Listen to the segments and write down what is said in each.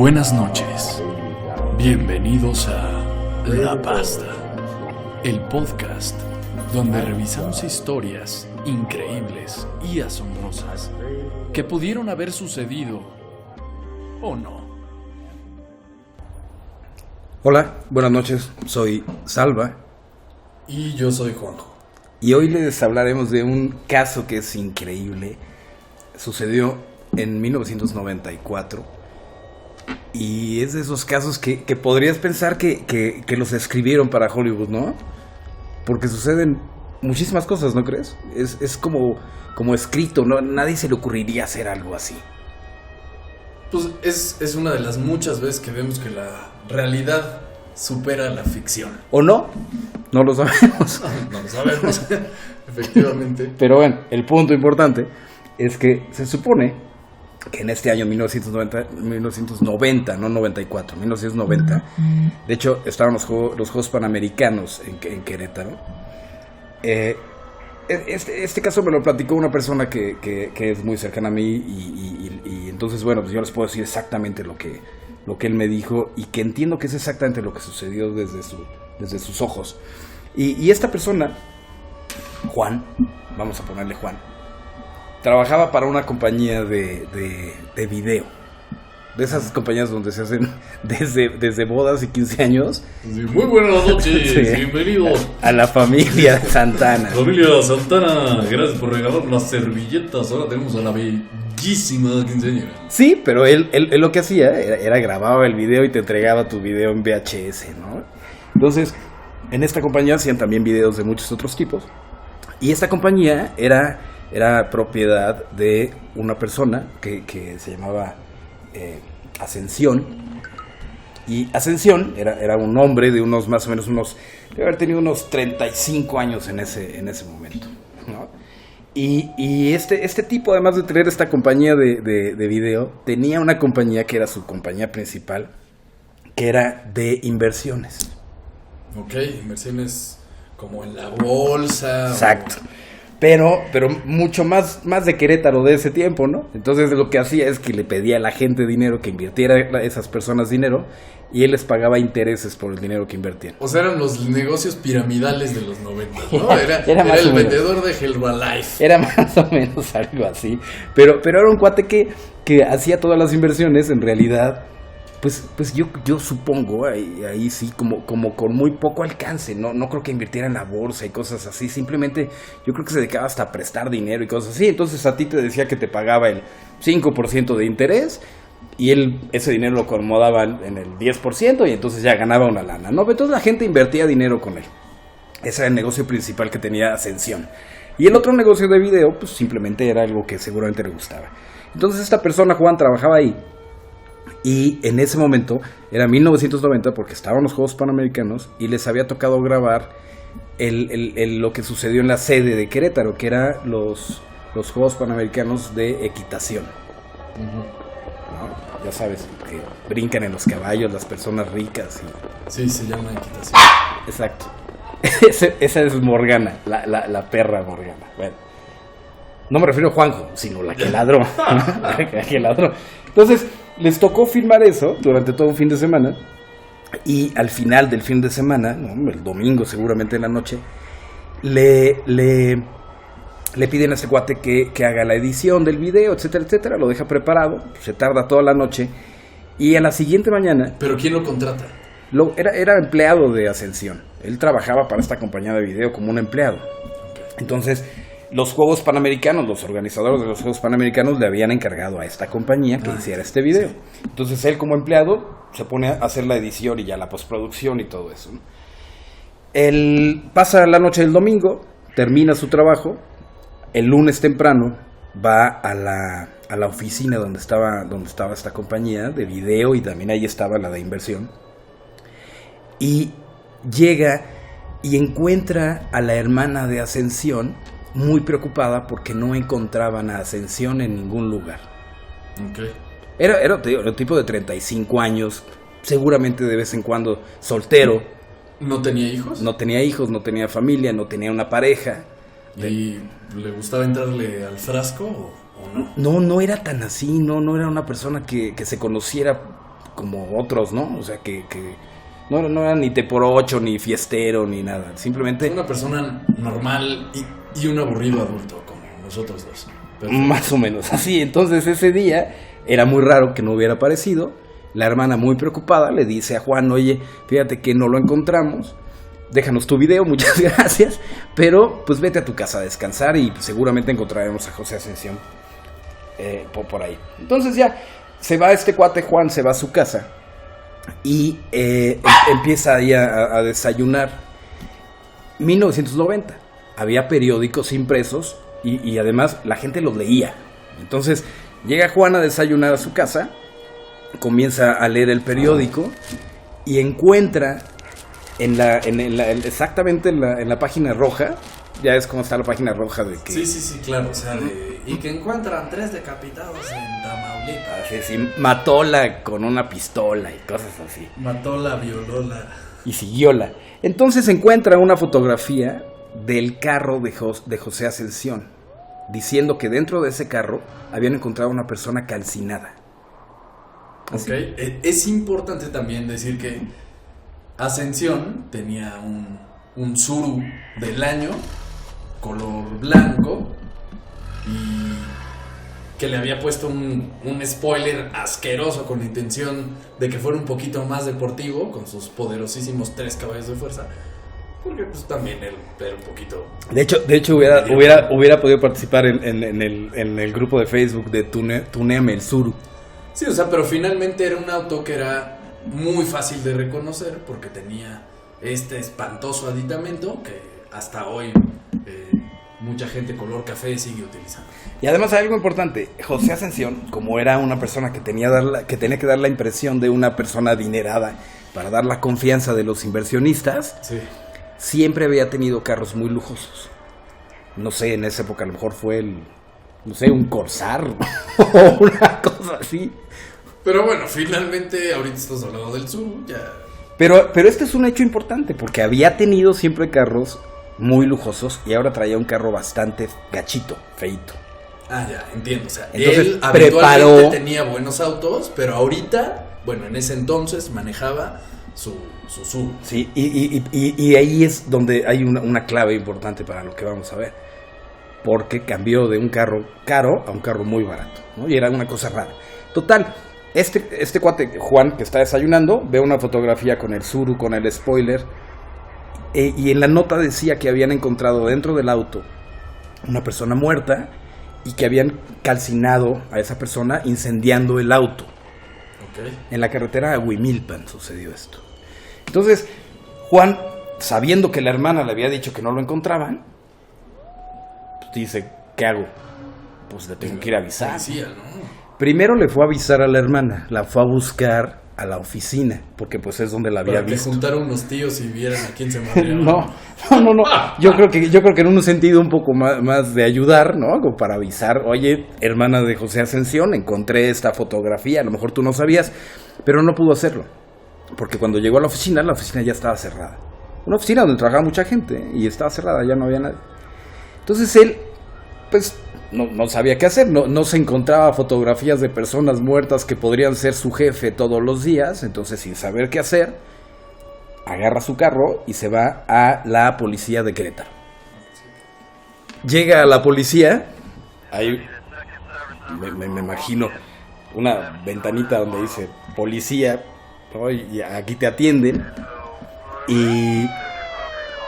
Buenas noches. Bienvenidos a La Pasta, el podcast donde revisamos historias increíbles y asombrosas que pudieron haber sucedido o no. Hola, buenas noches, soy Salva. Y yo soy Juanjo. Y hoy les hablaremos de un caso que es increíble. Sucedió en 1994. Y es de esos casos que podrías pensar que los escribieron para Hollywood, ¿no? Porque suceden muchísimas cosas, ¿no crees? Es como escrito, ¿no? Nadie se le ocurriría hacer algo así. Pues es una de las muchas veces que vemos que la realidad supera la ficción. ¿O no? No lo sabemos. No lo sabemos, efectivamente. Pero bueno, el punto importante es que se supone que en este año 1990, no 94, 1990, de hecho estaban los Juegos Panamericanos en Querétaro. Este caso me lo platicó una persona que es muy cercana a mí y entonces, bueno, pues yo les puedo decir exactamente lo que él me dijo y que entiendo que es exactamente lo que sucedió desde sus ojos. Y esta persona, Juan, vamos a ponerle Juan, trabajaba para una compañía de video. De esas compañías donde se hacen desde bodas y 15 años. Sí, muy buenas noches, sí. Bienvenidos A la familia Santana. Familia Santana, gracias por regalar las servilletas. Ahora tenemos a la bellísima quinceañera. Sí, pero él lo que hacía era grababa el video y te entregaba tu video en VHS, ¿no? Entonces, en esta compañía hacían también videos de muchos otros tipos. Y esta compañía era propiedad de una persona que se llamaba Ascensión. Y Ascensión era un hombre de unos más o menos debe haber tenido unos 35 años en ese momento, ¿no? Y este tipo, además de tener esta compañía de video, tenía una compañía que era su compañía principal, que era de inversiones. Ok, inversiones como en la bolsa. Exacto. Pero mucho más de Querétaro de ese tiempo, ¿no? Entonces lo que hacía es que le pedía a la gente dinero, que invirtiera a esas personas dinero, y él les pagaba intereses por el dinero que invertían. O sea, eran los negocios piramidales de los 90, ¿no? Era el vendedor de Herbalife. Era más o menos algo así. Pero era un cuate que hacía todas las inversiones, en realidad. Pues yo supongo, ahí sí, como con muy poco alcance, no creo que invirtiera en la bolsa y cosas así, simplemente yo creo que se dedicaba hasta a prestar dinero y cosas así, entonces a ti te decía que te pagaba el 5% de interés y él ese dinero lo acomodaba en el 10% y entonces ya ganaba una lana, ¿no? Entonces la gente invertía dinero con él, ese era el negocio principal que tenía Ascensión, y el otro negocio de video, pues simplemente era algo que seguramente le gustaba. Entonces esta persona, Juan, trabajaba ahí. Y en ese momento, era 1990, porque estaban los Juegos Panamericanos y les había tocado grabar lo que sucedió en la sede de Querétaro, que eran los Juegos Panamericanos de equitación. ¿No? Ya sabes, que brincan en los caballos las personas ricas. Sí, se llama equitación. Exacto. Esa es Morgana, la perra Morgana. Bueno, no me refiero a Juanjo, sino la que ladró. La que ladró. Entonces, les tocó filmar eso durante todo un fin de semana. Y al final del fin de semana, ¿no? El domingo seguramente en la noche, le piden a ese cuate que haga la edición del video, etcétera, etcétera. Lo deja preparado, se tarda toda la noche. Y a la siguiente mañana... ¿Pero quién lo contrata? Era empleado de Ascensión. Él trabajaba para esta compañía de video como un empleado. Entonces, los Juegos Panamericanos, los organizadores de los Juegos Panamericanos le habían encargado a esta compañía que hiciera este video. Sí. Entonces él, como empleado, se pone a hacer la edición y ya la postproducción y todo eso, ¿no? Él pasa la noche del domingo, termina su trabajo, el lunes temprano va a la oficina donde estaba esta compañía de video y también ahí estaba la de inversión, y llega y encuentra a la hermana de Ascensión muy preocupada porque no encontraban a Ascensión en ningún lugar. Okay. Era un tipo de 35 años, seguramente de vez en cuando soltero. ¿No tenía hijos? No tenía hijos, no tenía familia, no tenía una pareja. ¿Y le gustaba entrarle al frasco o no? No era tan así, no era una persona que se conociera como otros, ¿no? O sea, que no era ni te por ocho, ni fiestero, ni nada. Simplemente... Una persona normal y un aburrido adulto, como nosotros dos. Perfecto. Más o menos así. Entonces ese día era muy raro que no hubiera aparecido. La hermana, muy preocupada, le dice a Juan, oye, fíjate que no lo encontramos, déjanos tu video, muchas gracias, pero pues vete a tu casa a descansar y pues, seguramente encontraremos a José Ascensión por ahí. Entonces ya se va este cuate Juan, se va a su casa y empieza ahí a desayunar. 1990, había periódicos impresos y además la gente los leía. Entonces llega Juan a desayunar a su casa, comienza a leer el periódico y encuentra exactamente en la página roja, ya es como está la página roja de que... Sí, claro, o sea, y que encuentran 3 decapitados en Tamaulipas. Sí, matóla con una pistola y cosas así. Matóla, violóla. Y siguióla. Entonces encuentra una fotografía del carro de José Ascensión, diciendo que dentro de ese carro habían encontrado una persona calcinada. Ok, es importante también decir que Ascensión tenía un Tsuru del año, color blanco, y que le había puesto un spoiler asqueroso con la intención de que fuera un poquito más deportivo, con sus poderosísimos 3 caballos de fuerza, porque pues también él era un poquito... De hecho hubiera podido participar en el grupo de Facebook de Tuneame el Tsuru. Sí, o sea, pero finalmente era un auto que era muy fácil de reconocer porque tenía este espantoso aditamento que hasta hoy mucha gente color café sigue utilizando. Y además hay algo importante, José Ascensión, como era una persona que tenía que dar la impresión de una persona adinerada para dar la confianza de los inversionistas, sí, siempre había tenido carros muy lujosos. No sé, en esa época a lo mejor fue un Corsair o una cosa así. Pero bueno, finalmente ahorita estás hablando del Tsuru, ya. Pero este es un hecho importante porque había tenido siempre carros muy lujosos y ahora traía un carro bastante gachito, feito. Ah, ya, entiendo. O sea, entonces, él habitualmente tenía buenos autos, pero ahorita, bueno, en ese entonces manejaba su Tsuru. Sí, y ahí es donde hay una clave importante para lo que vamos a ver. Porque cambió de un carro caro a un carro muy barato, ¿no? Y era una cosa rara. Total, este cuate, Juan, que está desayunando, ve una fotografía con el Tsuru, con el spoiler, y en la nota decía que habían encontrado dentro del auto una persona muerta y que habían calcinado a esa persona incendiando el auto. Okay. En la carretera a Huimilpan sucedió esto. Entonces, Juan, sabiendo que la hermana le había dicho que no lo encontraban, pues dice, ¿qué hago? Pues le tengo que ir a avisar. Policía, ¿no? Primero le fue a avisar a la hermana, la fue a buscar a la oficina, porque pues es donde la había para visto. Que juntaron unos tíos y vieran a quién se madreaba. No. Yo creo que en un sentido un poco más de ayudar, ¿no? Como para avisar, oye, hermana de José Ascensión, encontré esta fotografía, a lo mejor tú no sabías, pero no pudo hacerlo, porque cuando llegó a la oficina ya estaba cerrada. Una oficina donde trabajaba mucha gente, y estaba cerrada, ya no había nadie. Entonces él, pues, no sabía qué hacer, no se encontraba fotografías de personas muertas que podrían ser su jefe todos los días, entonces sin saber qué hacer, agarra su carro y se va a la policía de Querétaro. Llega a la policía, ahí me imagino una ventanita donde dice policía, ¿no? Y aquí te atienden y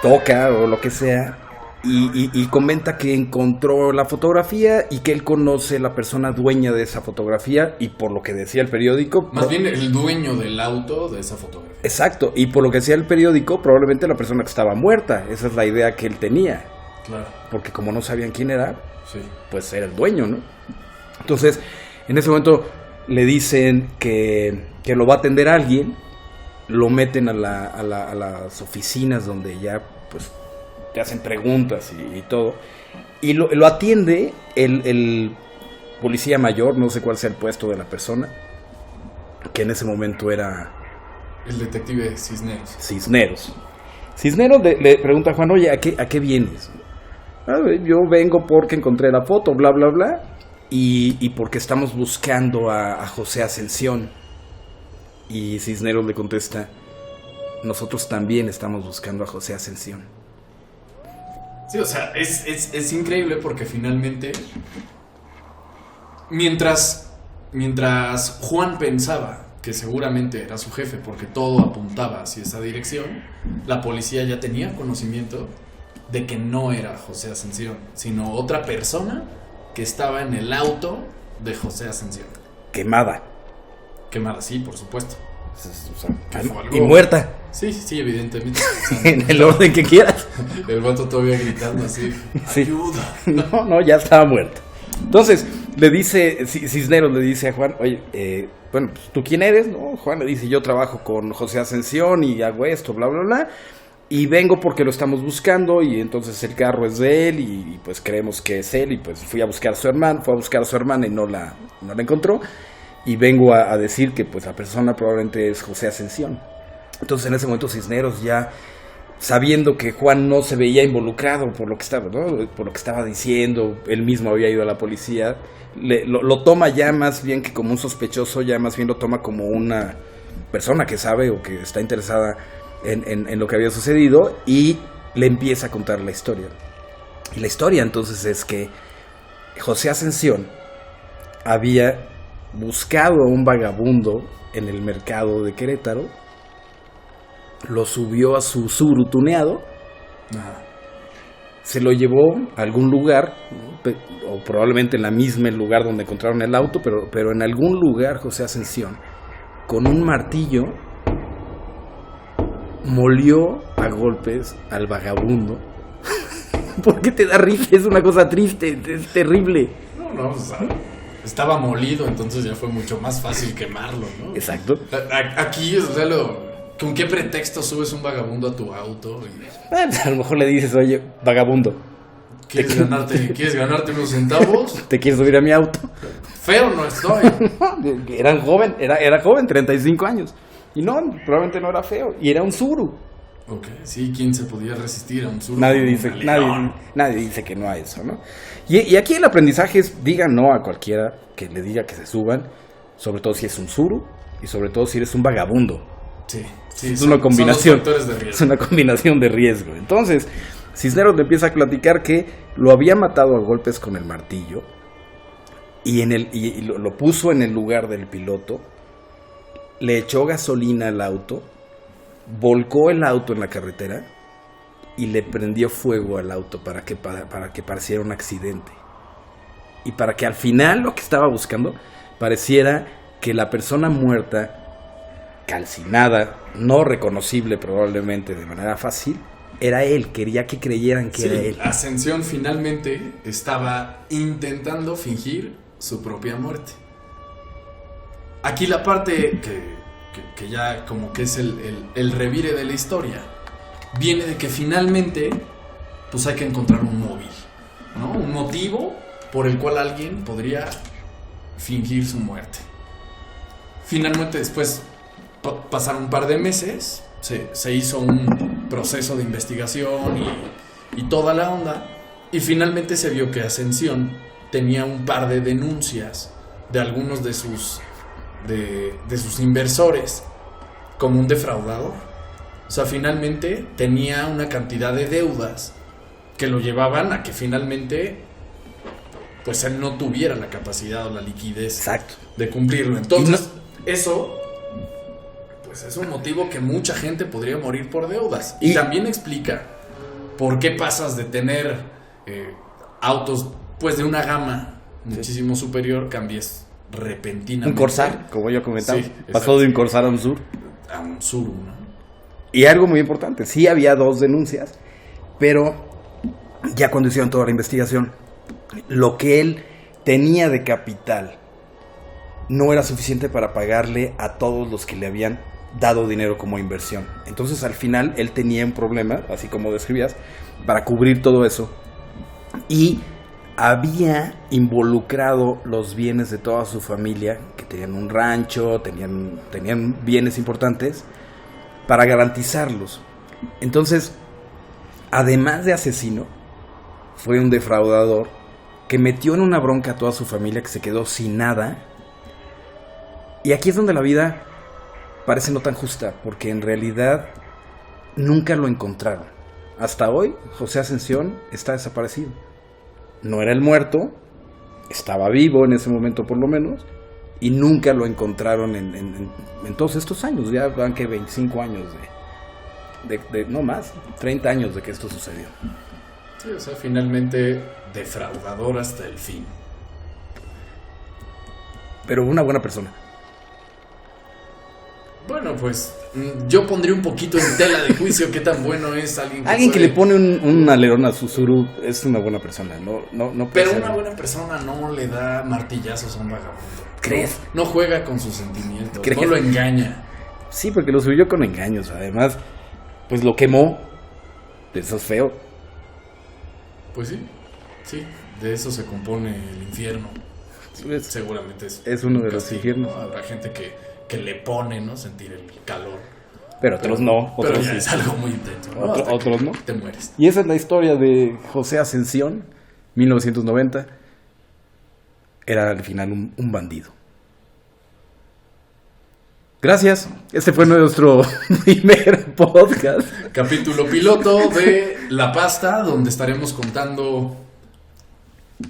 toca o lo que sea. Y comenta que encontró la fotografía y que él conoce la persona dueña de esa fotografía y por lo que decía el periódico... Más bien el dueño del auto de esa fotografía. Exacto, y por lo que decía el periódico, probablemente la persona que estaba muerta. Esa es la idea que él tenía. Claro. Porque como no sabían quién era, sí, pues era el dueño, ¿no? Entonces, en ese momento le dicen que lo va a atender alguien, lo meten a las oficinas donde ya, pues... te hacen preguntas y todo, y lo atiende el policía mayor, no sé cuál sea el puesto de la persona, que en ese momento era... el detective Cisneros. Cisneros le pregunta a Juan, oye, ¿a qué vienes? Yo vengo porque encontré la foto, bla, bla, bla, y porque estamos buscando a José Ascensión. Y Cisneros le contesta: nosotros también estamos buscando a José Ascensión. Sí, o sea, es increíble porque finalmente, mientras Juan pensaba que seguramente era su jefe porque todo apuntaba hacia esa dirección, la policía ya tenía conocimiento de que no era José Ascensión, sino otra persona que estaba en el auto de José Ascensión. Quemada, sí, por supuesto. o sea, algo... y muerta. Sí, evidentemente. O sea, En el orden que quieras. el vato todavía gritando así: Sí. ¡ayuda! No, ya estaba muerta. Entonces, le dice, Cisneros le dice a Juan: oye, bueno, pues, ¿tú quién eres? No, Juan le dice: yo trabajo con José Ascensión y hago esto, bla, bla, bla. Y vengo porque lo estamos buscando, y entonces el carro es de él, y pues creemos que es él, y pues fue a buscar a su hermana y no la encontró. Y vengo a decir que pues la persona probablemente es José Ascensión. Entonces en ese momento Cisneros, ya sabiendo que Juan no se veía involucrado por lo que estaba, ¿no?, por lo que estaba diciendo, él mismo había ido a la policía, lo toma ya más bien que como un sospechoso, ya más bien lo toma como una persona que sabe o que está interesada en lo que había sucedido, y le empieza a contar la historia. Y la historia entonces es que José Ascensión había buscado a un vagabundo en el mercado de Querétaro, lo subió a su Tsuru tuneado, se lo llevó a algún lugar, o probablemente en la misma lugar donde encontraron el auto, pero en algún lugar José Ascensión, con un martillo, molió a golpes al vagabundo. ¿Por qué te da risa? Es una cosa triste, es terrible. No, o sea, estaba molido, entonces ya fue mucho más fácil quemarlo, ¿no? Exacto. Aquí, o sea, ¿con qué pretexto subes un vagabundo a tu auto? A lo mejor le dices: oye, vagabundo, ¿Quieres ganarte unos centavos? ¿te quieres subir a mi auto? Feo no estoy. Era joven, 35 años. Y no, probablemente no era feo. Y era un Tsuru. Ok, sí, ¿quién se podía resistir a un Tsuru? Nadie dice que no a eso, ¿no? Y aquí el aprendizaje es: diga no a cualquiera que le diga que se suban, sobre todo si es un Tsuru, y sobre todo si eres un vagabundo. Sí, es una combinación. Son los factores de riesgo. Es una combinación de riesgo. Entonces, Cisneros le empieza a platicar que lo había matado a golpes con el martillo, y lo puso en el lugar del piloto, le echó gasolina al auto, volcó el auto en la carretera y le prendió fuego al auto para que pareciera un accidente, y para que al final lo que estaba buscando pareciera que la persona muerta, calcinada, no reconocible probablemente de manera fácil, era él. Quería que creyeran que era él. Ascensión finalmente estaba intentando fingir su propia muerte. Aquí la parte que ya como que es el revire de la historia viene de que finalmente pues hay que encontrar un móvil, ¿no? Un motivo por el cual alguien podría fingir su muerte. Finalmente, después pasaron un par de meses, se hizo un proceso de investigación y toda la onda, y finalmente se vio que Ascensión tenía un par de denuncias de algunos de sus inversores como un defraudador. O sea, finalmente tenía una cantidad de deudas que lo llevaban a que finalmente pues él no tuviera la capacidad o la liquidez. Exacto. De cumplirlo. Entonces, eso pues es un motivo que mucha gente podría morir por deudas. Y también explica por qué pasas de tener autos pues de una gama muchísimo superior, cambies repentinamente. Un Corsair, como yo comentaba. Sí, pasó de un Corsair a un Sur. A un Sur, ¿no? Y algo muy importante, sí había 2 denuncias, pero ya cuando hicieron toda la investigación, lo que él tenía de capital no era suficiente para pagarle a todos los que le habían dado dinero como inversión. Entonces al final él tenía un problema, así como describías, para cubrir todo eso, y había involucrado los bienes de toda su familia, que tenían un rancho, tenían bienes importantes, para garantizarlos. Entonces, además de asesino, fue un defraudador que metió en una bronca a toda su familia, que se quedó sin nada. Y aquí es donde la vida parece no tan justa, porque en realidad nunca lo encontraron. Hasta hoy, José Ascensión está desaparecido. No era el muerto, estaba vivo en ese momento por lo menos, y nunca lo encontraron en todos estos años. Ya van que 25 años no más, 30 años de que esto sucedió. Sí, o sea, finalmente defraudador hasta el fin. Pero una buena persona. Bueno, pues yo pondría un poquito en tela de juicio qué tan bueno es alguien Que le pone un alerón a su suru es una buena persona, no pero puede una ser. buena persona no le da martillazos a un vagabundo. ¿Crees? No juega con sus sentimientos, ¿Crees? no lo engaña. Sí, porque lo subió con engaños. Además, pues lo quemó. Eso es feo. Pues sí, de eso se compone el infierno. Seguramente es uno de los castigo, infiernos. ¿no? Habrá gente que le pone, ¿no? Sentir el calor. Pero otros no. Pero Otros ya sí. es algo muy intenso, ¿no? Otros no. Te mueres. Y esa es la historia de José Ascensión, 1990. Era al final un bandido. Gracias. Este fue nuestro primer podcast. Capítulo piloto de La Pasta, donde estaremos contando,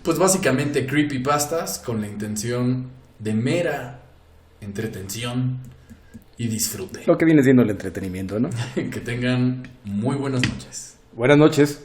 pues básicamente creepypastas con la intención de mera entretención y disfrute. Lo que viene siendo el entretenimiento, ¿no? Que tengan muy buenas noches. Buenas noches.